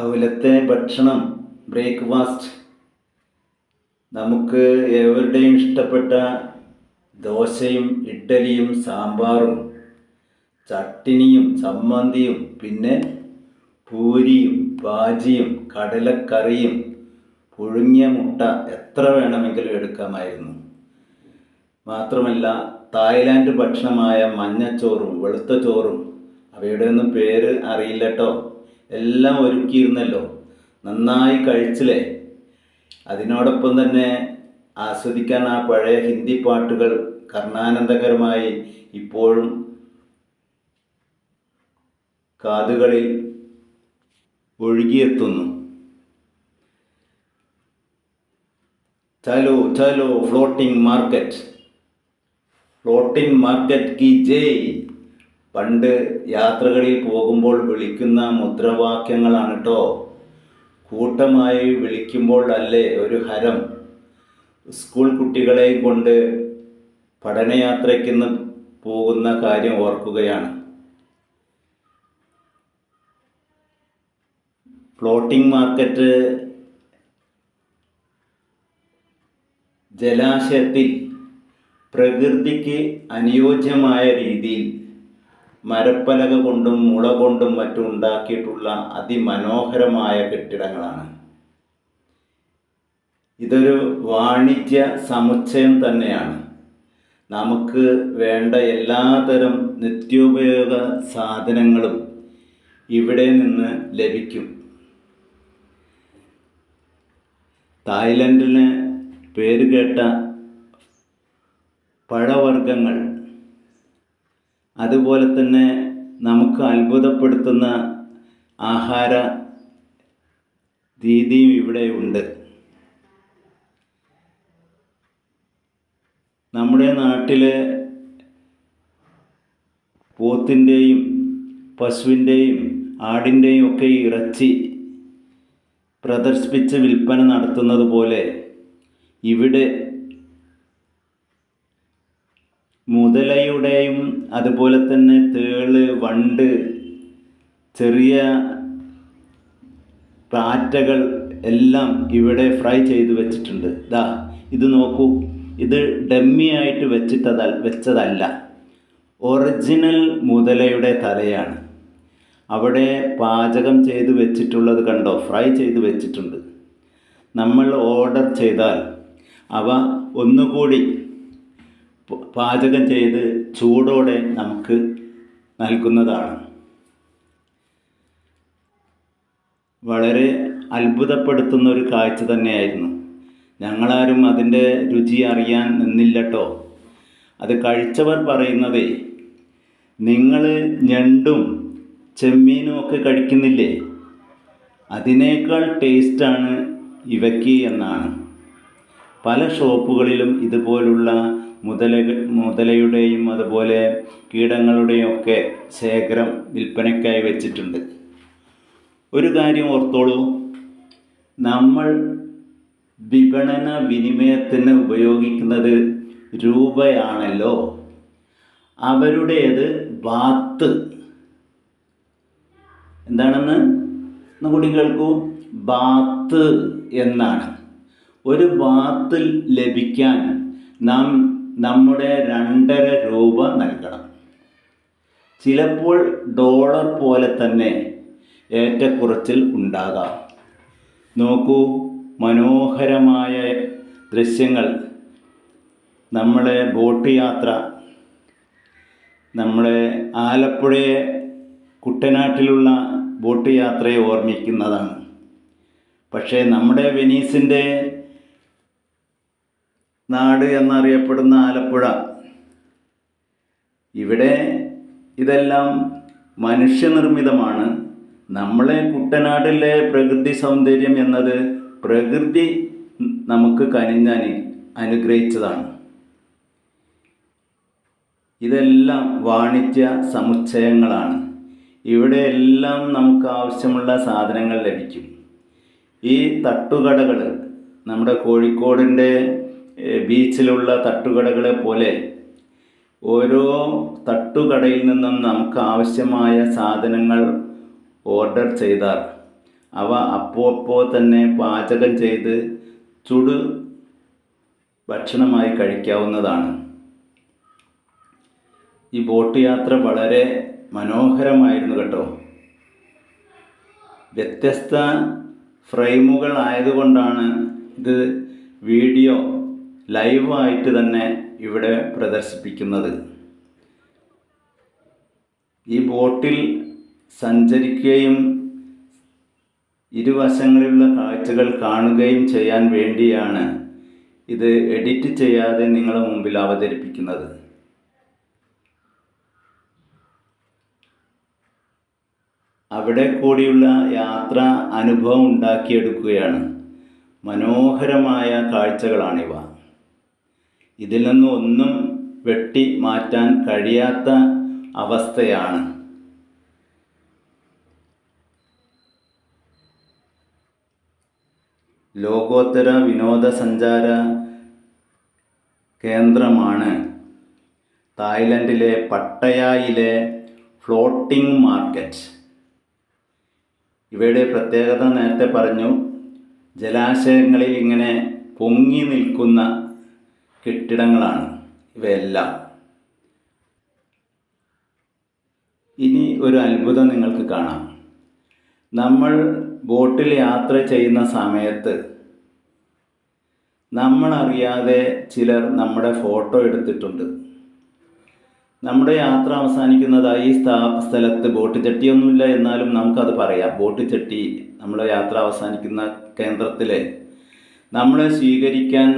രാവിലത്തെ ഭക്ഷണം, ബ്രേക്ക്ഫാസ്റ്റ്, നമുക്ക് ഏവരുടെയും ഇഷ്ടപ്പെട്ട ദോശയും ഇഡ്ഡലിയും സാമ്പാറും ചട്ടിനിയും ചമ്മന്തിയും പിന്നെ പൂരിയും ബാജിയും കടലക്കറിയും പുഴുങ്ങിയ മുട്ട എത്ര വേണമെങ്കിലും എടുക്കാമായിരുന്നു. മാത്രമല്ല തായ്ലാൻഡ് ഭക്ഷണമായ മഞ്ഞച്ചോറും വെളുത്ത ചോറും, അവയുടെ ഒന്നും പേര് അറിയില്ല കേട്ടോ, എല്ലാം ഒരുക്കിയിരുന്നല്ലോ. നന്നായി കഴിച്ചില്ലേ? അതിനോടൊപ്പം തന്നെ ആസ്വദിക്കാൻ ആ പഴയ ഹിന്ദി പാട്ടുകൾ കർണാനന്ദകരമായി ഇപ്പോഴും കാതുകളിൽ ഒഴുകിയെത്തുന്നു. ചലോ ചലോ ഫ്ലോട്ടിംഗ് മാർക്കറ്റ്, ഫ്ലോട്ടിംഗ് മാർക്കറ്റ് കി ജയ്. പണ്ട് യാത്രകളിൽ പോകുമ്പോൾ വിളിക്കുന്ന മുദ്രാവാക്യങ്ങളാണ് കേട്ടോ. കൂട്ടമായി വിളിക്കുമ്പോൾ അല്ലേ ഒരു ഹരം. സ്കൂൾ കുട്ടികളെയും കൊണ്ട് പഠനയാത്രയ്ക്ക് പോകുന്ന കാര്യം ഓർക്കുകയാണ്. ഫ്ലോട്ടിംഗ് മാർക്കറ്റ് ജലാശയത്തിൽ പ്രകൃതിക്ക് അനുയോജ്യമായ രീതിയിൽ മരപ്പലക കൊണ്ടും മുള കൊണ്ടും മറ്റും ഉണ്ടാക്കിയിട്ടുള്ള അതിമനോഹരമായ കെട്ടിടങ്ങളാണ്. ഇതൊരു വാണിജ്യ സമുച്ചയം തന്നെയാണ്. നമുക്ക് വേണ്ട എല്ലാതരം നിത്യോപയോഗ സാധനങ്ങളും ഇവിടെ നിന്ന് ലഭിക്കും. തായ്ലൻഡിന് പേരുകേട്ട പഴവർഗ്ഗങ്ങൾ, അതുപോലെ തന്നെ നമുക്ക് അത്ഭുതപ്പെടുത്തുന്ന ആഹാര രീതിയും ഇവിടെയുണ്ട്. നമ്മുടെ നാട്ടിലെ പോത്തിൻ്റെയും പശുവിൻ്റെയും ആടിൻ്റെയും ഒക്കെ ഇറച്ചി പ്രദർശിപ്പിച്ച് വിൽപ്പന നടത്തുന്നത് പോലെ ഇവിടെ മുതലയുടെയും അതുപോലെ തന്നെ തേള്, വണ്ട്, ചെറിയ പാറ്റകൾ എല്ലാം ഇവിടെ ഫ്രൈ ചെയ്ത് വെച്ചിട്ടുണ്ട്. ദാ ഇത് നോക്കൂ, ഇത് ഡമ്മി ആയിട്ട് വെച്ചതല്ല, ഒറിജിനൽ മുതലയുടെ തലയാണ്. അവിടെ പാചകം ചെയ്ത് വെച്ചിട്ടുള്ളത് കണ്ടോ, ഫ്രൈ ചെയ്ത് വെച്ചിട്ടുണ്ട്. നമ്മൾ ഓർഡർ ചെയ്താൽ അവ ഒന്നുകൂടി പാചകം ചെയ്ത് ചൂടോടെ നമുക്ക് നൽകുന്നതാണ്. വളരെ അത്ഭുതപ്പെടുത്തുന്ന ഒരു കാഴ്ച തന്നെയായിരുന്നു. ഞങ്ങളാരും അതിൻ്റെ രുചി അറിയാൻ നിന്നില്ല കേട്ടോ. അത് കഴിച്ചവർ പറയുന്നതേ, നിങ്ങൾ ഞണ്ടും ചെമ്മീനും ഒക്കെ കഴിക്കുന്നില്ലേ, അതിനേക്കാൾ ടേസ്റ്റാണ് ഇവയ്ക്ക് എന്നാണ്. പല ഷോപ്പുകളിലും ഇതുപോലുള്ള മുതലയുടെയും അതുപോലെ കീടങ്ങളുടെയും ഒക്കെ ശേഖരം വിൽപ്പനയ്ക്കായി വെച്ചിട്ടുണ്ട്. ഒരു കാര്യം ഓർത്തോളൂ, നമ്മൾ വിപണന വിനിമയത്തിന് ഉപയോഗിക്കുന്നത് രൂപയാണല്ലോ, അവരുടേത് ബാത്ത്. എന്താണെന്ന് ഒന്നുകൂടി കേൾക്കൂ, ബാത്ത് എന്നാണ്. ഒരു ബാത്ത് ലഭിക്കാൻ നാം നമ്മുടെ 2.5 രൂപ നൽകണം. ചിലപ്പോൾ ഡോളർ പോലെ തന്നെ ഏറ്റക്കുറച്ചിൽ ഉണ്ടാകാം. നോക്കൂ, മനോഹരമായ ദൃശ്യങ്ങൾ. നമ്മളെ ബോട്ട് യാത്ര, നമ്മളെ ആലപ്പുഴയെ കുട്ടനാട്ടിലുള്ള ബോട്ട് യാത്രയെ ഓർമ്മിക്കുന്നതാണ്. പക്ഷേ നമ്മുടെ വെനീസിൻ്റെ നാട് എന്നറിയപ്പെടുന്ന ആലപ്പുഴ, ഇവിടെ ഇതെല്ലാം മനുഷ്യനിർമ്മിതമാണ്. നമ്മളെ കുട്ടനാട്ടിലെ പ്രകൃതി സൗന്ദര്യം എന്നത് പ്രകൃതി നമുക്ക് കനിഞ്ഞ് അനുഗ്രഹിച്ചതാണ്. ഇതെല്ലാം വാണിജ്യ സമുച്ചയങ്ങളാണ്. ഇവിടെ എല്ലാം നമുക്ക് ആവശ്യമുള്ള സാധനങ്ങൾ ലഭിക്കും. ഈ തട്ടുകടകൾ നമ്മുടെ കോഴിക്കോടിൻ്റെ ബീച്ചിലുള്ള തട്ടുകടകളെ പോലെ ഓരോ തട്ടുകടയിൽ നിന്നും നമുക്ക് ആവശ്യമായ സാധനങ്ങൾ ഓർഡർ ചെയ്താൽ അവ അപ്പോൾ തന്നെ പാചകം ചെയ്ത് ചുടു ഭക്ഷണമായി കഴിക്കാവുന്നതാണ്. ഈ ബോട്ട് യാത്ര വളരെ മനോഹരമായിരുന്നു കേട്ടോ. വ്യത്യസ്ത ഫ്രെയിമുകൾ ആയതുകൊണ്ടാണ് ഇത് വീഡിയോ ലൈവായിട്ട് തന്നെ ഇവിടെ പ്രദർശിപ്പിക്കുന്നത്. ഈ ബോട്ടിൽ സഞ്ചരിക്കുകയും ഇരുവശങ്ങളിലുള്ള കാഴ്ചകൾ കാണുകയും ചെയ്യാൻ വേണ്ടിയാണ് ഇത് എഡിറ്റ് ചെയ്യാതെ നിങ്ങളുടെ മുമ്പിൽ അവതരിപ്പിക്കുന്നത്. അവിടെ കൂടിയുള്ള യാത്ര അനുഭവം ഉണ്ടാക്കിയെടുക്കുകയാണ്. മനോഹരമായ കാഴ്ചകളാണിവ. ഇതിൽ നിന്നും ഒന്നും വെട്ടി മാറ്റാൻ കഴിയാത്ത അവസ്ഥയാണ്. ലോകോത്തര വിനോദസഞ്ചാര കേന്ദ്രമാണ് തായ്ലൻഡിലെ പട്ടയായിലെ ഫ്ലോട്ടിംഗ് മാർക്കറ്റ്. ഇവയുടെ പ്രത്യേകത നേരത്തെ പറഞ്ഞു. ജലാശയങ്ങളിൽ ഇങ്ങനെ പൊങ്ങി നിൽക്കുന്ന കെട്ടിടങ്ങളാണ് ഇവയെല്ലാം. ഇനി ഒരു അത്ഭുതം നിങ്ങൾക്ക് കാണാം. നമ്മൾ ബോട്ടിൽ യാത്ര ചെയ്യുന്ന സമയത്ത് നമ്മളറിയാതെ ചിലർ നമ്മുടെ ഫോട്ടോ എടുത്തിട്ടുണ്ട്. നമ്മുടെ യാത്ര അവസാനിക്കുന്നതായി ഈ സ്ഥലത്ത് ബോട്ട് ചട്ടിയൊന്നുമില്ല, എന്നാലും നമുക്കത് പറയാം. ബോട്ട് ചട്ടി നമ്മുടെ യാത്ര അവസാനിക്കുന്ന കേന്ദ്രത്തിൽ നമ്മളെ സ്വീകരിക്കാൻ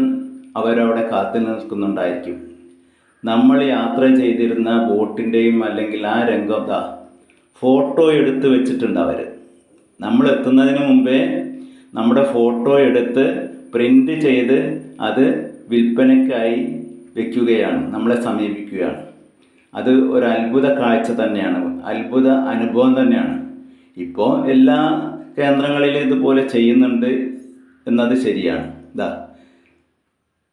അവരവിടെ കാത്തു നിൽക്കുന്നുണ്ടായിരിക്കും. നമ്മൾ യാത്ര ചെയ്തിരുന്ന ബോട്ടിൻ്റെയും അല്ലെങ്കിൽ ആ രംഗം ഫോട്ടോ എടുത്ത് വെച്ചിട്ടുണ്ട് അവർ. നമ്മൾ എത്തുന്നതിന് മുമ്പേ നമ്മുടെ ഫോട്ടോ എടുത്ത് പ്രിൻ്റ് ചെയ്ത് അത് വിൽപ്പനയ്ക്കായി വയ്ക്കുകയാണ്, നമ്മളെ സമീപിക്കുകയാണ്. അത് ഒരു അത്ഭുത കാഴ്ച തന്നെയാണ്, അത്ഭുത അനുഭവം തന്നെയാണ്. ഇപ്പോൾ എല്ലാ കേന്ദ്രങ്ങളിലും ഇതുപോലെ ചെയ്യുന്നുണ്ട് എന്നത് ശരിയാണ്.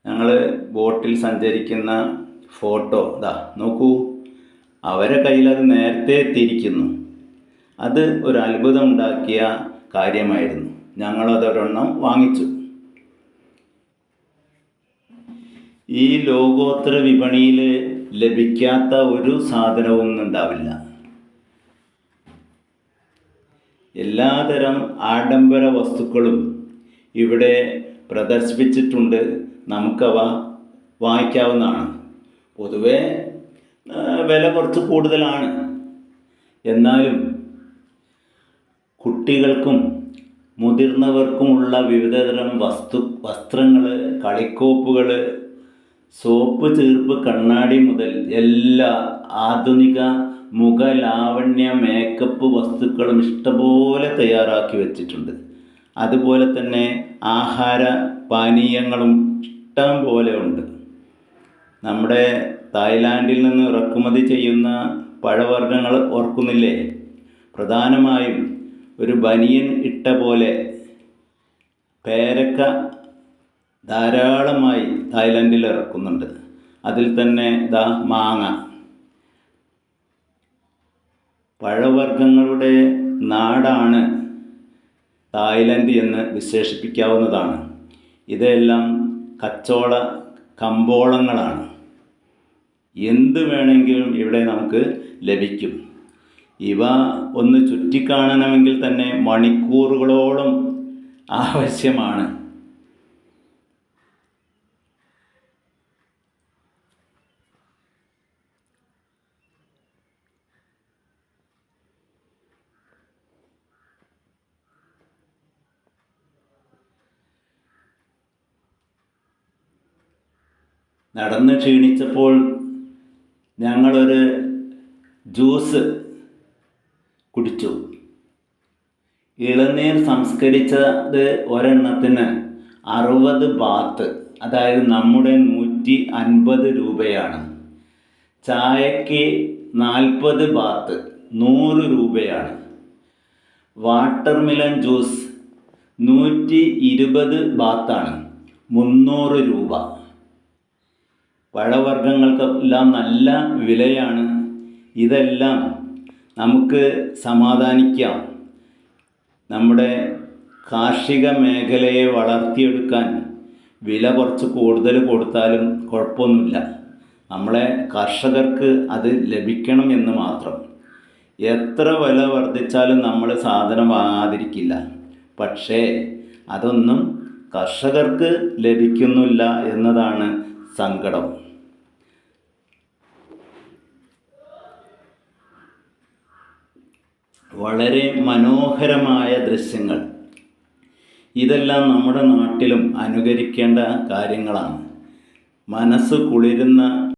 ഞങ്ങൾ ബോട്ടിൽ സഞ്ചരിക്കുന്ന ഫോട്ടോ നോക്കൂ, അവരെ കയ്യിൽ അത് നേരത്തെ എത്തിയിരിക്കുന്നു. അത് ഒരു അത്ഭുതം ഉണ്ടാക്കിയ കാര്യമായിരുന്നു. ഞങ്ങളതൊരെണ്ണം വാങ്ങിച്ചു. ഈ ലോകോത്തര വിപണിയിൽ ലഭിക്കാത്ത ഒരു സാധനവും ഉണ്ടാവില്ല. എല്ലാതരം ആഡംബര വസ്തുക്കളും ഇവിടെ പ്രദർശിപ്പിച്ചിട്ടുണ്ട്. നമുക്കവ വാങ്ങിക്കാവുന്നതാണ്. പൊതുവെ വില കുറച്ച് കൂടുതലാണ്. എന്നാലും കുട്ടികൾക്കും മുതിർന്നവർക്കുമുള്ള വിവിധതരം വസ്ത്രങ്ങൾ, കളിക്കോപ്പുകൾ, സോപ്പ്, ചീർപ്പ്, കണ്ണാടി മുതൽ എല്ലാ ആധുനിക മുഖലാവണ്യ മേക്കപ്പ് വസ്തുക്കളും ഇഷ്ടംപോലെ തയ്യാറാക്കി വച്ചിട്ടുണ്ട്. അതുപോലെ തന്നെ ആഹാര പാനീയങ്ങളും ഇഷ്ടം പോലെ ഉണ്ട്. നമ്മുടെ തായ്ലാൻഡിൽ നിന്ന് ഇറക്കുമതി ചെയ്യുന്ന പഴവർഗ്ഗങ്ങൾ ഓർക്കുന്നില്ലേ? പ്രധാനമായും ഒരു ബനിയൻ ഇട്ട പോലെ പേരക്ക ധാരാളമായി തായ്ലൻഡിൽ ഇറക്കുന്നുണ്ട്. അതിൽ തന്നെ മാങ്ങ. പഴവർഗ്ഗങ്ങളുടെ നാടാണ് തായ്ലൻഡ് എന്ന് വിശേഷിപ്പിക്കാവുന്നതാണ്. ഇതെല്ലാം കച്ചോള കമ്പോളങ്ങളാണ്. എന്ത് വേണമെങ്കിലും ഇവിടെ നമുക്ക് ലഭിക്കും. ഇവ ഒന്ന് ചുറ്റിക്കാണണമെങ്കിൽ തന്നെ മണിക്കൂറുകളോളം ആവശ്യമാണ്. നടന്ന് ക്ഷീണിച്ചപ്പോൾ ഞങ്ങളൊരു ജ്യൂസ് കുടിച്ചു. ഇളനീർ സംസ്കരിച്ചത് ഒരെണ്ണത്തിന് 60 ബാത്ത്, അതായത് നമ്മുടെ 150 രൂപയാണ്. ചായക്ക് 40 ബാത്ത് 100 രൂപയാണ്. വാട്ടർമെലൺ ജ്യൂസ് 120 ബാത്താണ്, 300 രൂപ. പഴവർഗ്ഗങ്ങൾക്കെല്ലാം നല്ല വിലയാണ്. ഇതെല്ലാം നമുക്ക് സമാധാനിക്കാം. നമ്മുടെ കാർഷിക മേഖലയെ വളർത്തിയെടുക്കാൻ വില കുറച്ച് കൂടുതൽ കൊടുത്താലും കുഴപ്പമൊന്നുമില്ല. നമ്മളെ കർഷകർക്ക് അത് ലഭിക്കണം എന്ന് മാത്രം. എത്ര വില വർദ്ധിച്ചാലും നമ്മൾ സാധനം വാങ്ങാതിരിക്കില്ല. പക്ഷേ അതൊന്നും കർഷകർക്ക് ലഭിക്കുന്നില്ല എന്നതാണ് സങ്കടം. വളരെ മനോഹരമായ ദൃശ്യങ്ങൾ. ഇതെല്ലാം നമ്മുടെ നാട്ടിലും അനുകരിക്കേണ്ട കാര്യങ്ങളാണ്. മനസ്സ് കുളിരുന്ന